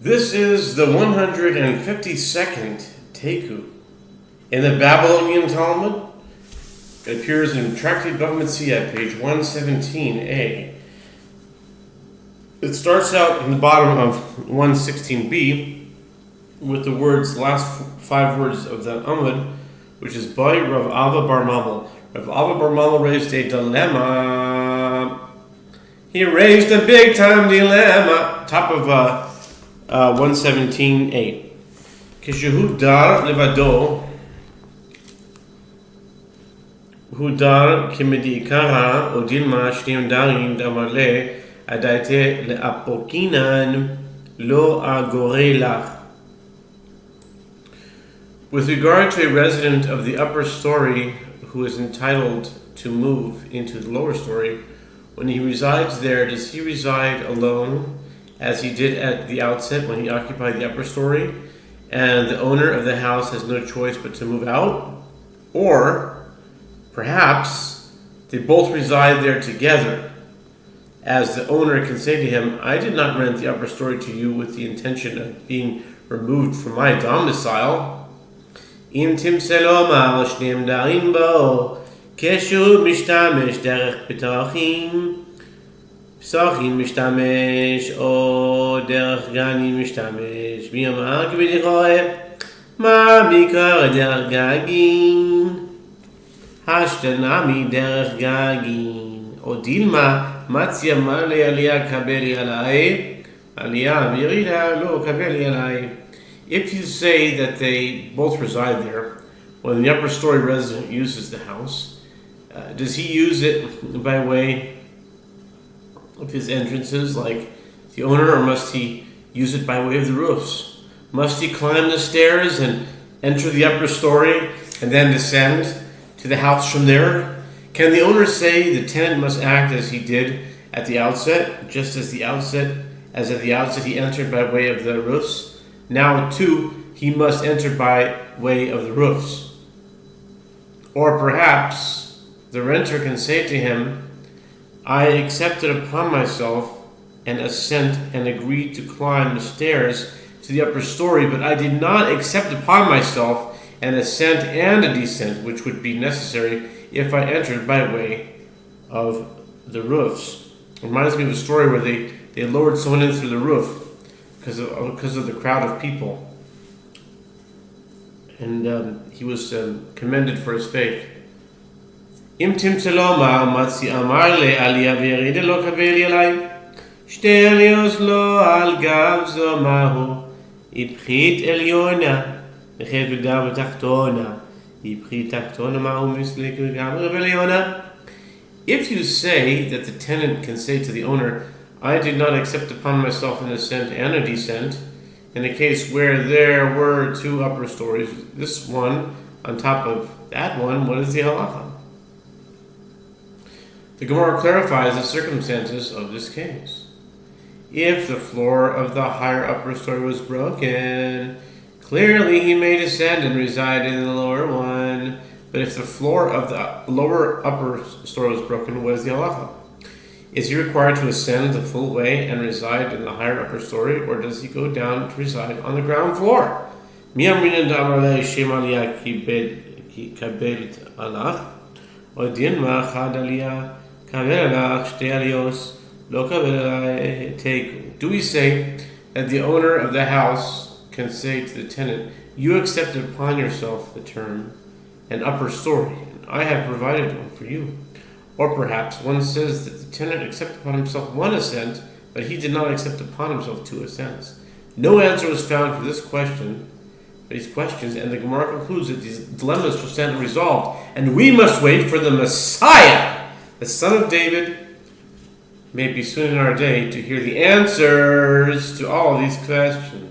This is the 152nd Taiku in the Babylonian Talmud. It appears in Tractate Bava Metzia, page 117a. It starts out in the bottom of 116b with the last five words of the Amud, which is by Rav Ava Bar Mamel. Rav Ava Bar Mamel raised a dilemma. He raised a big time dilemma. Top of 117a. Kishehu dar levado, hu dar kimedi ikara odilma shneim darim damarle adaite leapokinan lo agore lach. With regard to a resident of the upper story who is entitled to move into the lower story, when he resides there, does he reside alone, as he did at the outset when he occupied the upper story, and the owner of the house has no choice but to move out? Or perhaps they both reside there together, as the owner can say to him, I did not rent the upper story to you with the intention of being removed from my domicile. Im timseloma shneim darim bo keshu mishtamish derech betachim Psachim mishtamesh o derech gani mishtamesh mi amar k'bedichoe ma mikar derech gagin hashtanami derech gagin o dilma Metzia male aliyah kabeli alai aliyah virida lo kabeli alai. If you say that they both reside there, when the upper story resident uses the house, does he use it by way of his entrances like the owner, or must he use it by way of the roofs? Must he climb the stairs and enter the upper story and then descend to the house from there? Can the owner say the tenant must act as he did at the outset, just as at the outset he entered by way of the roofs? Now too he must enter by way of the roofs. Or perhaps the renter can say to him, I accepted upon myself an ascent and agreed to climb the stairs to the upper story, but I did not accept upon myself an ascent and a descent, which would be necessary if I entered by way of the roofs. It reminds me of a story where they lowered someone in through the roof because of the crowd of people. And he was commended for his faith. Im timseloma matzi amar le aliyah virida lo kabeli alai shte aliyos lo al gav zo mahu ibchit elyona v'chet v'gav tachtona ibchit tachtona mahu mislik v'gav rebeliona. If you say that the tenant can say to the owner, I did not accept upon myself an ascent and a descent, in a case where there were two upper stories, this one on top of that one, what is the halacha? The Gemara clarifies the circumstances of this case. If the floor of the higher upper story was broken, clearly he may descend and reside in the lower one. But if the floor of the lower upper story was broken, what is the halacha? Is he required to ascend the full way and reside in the higher upper story, or does he go down to reside on the ground floor? Do we say that the owner of the house can say to the tenant, you accepted upon yourself the term an upper story, and I have provided one for you? Or perhaps one says that the tenant accepted upon himself one ascent, but he did not accept upon himself two ascents. No answer was found for these questions, and the Gemara concludes that these dilemmas shall stand unresolved, and we must wait for the Messiah, the son of David, may be soon in our day, to hear the answers to all these questions.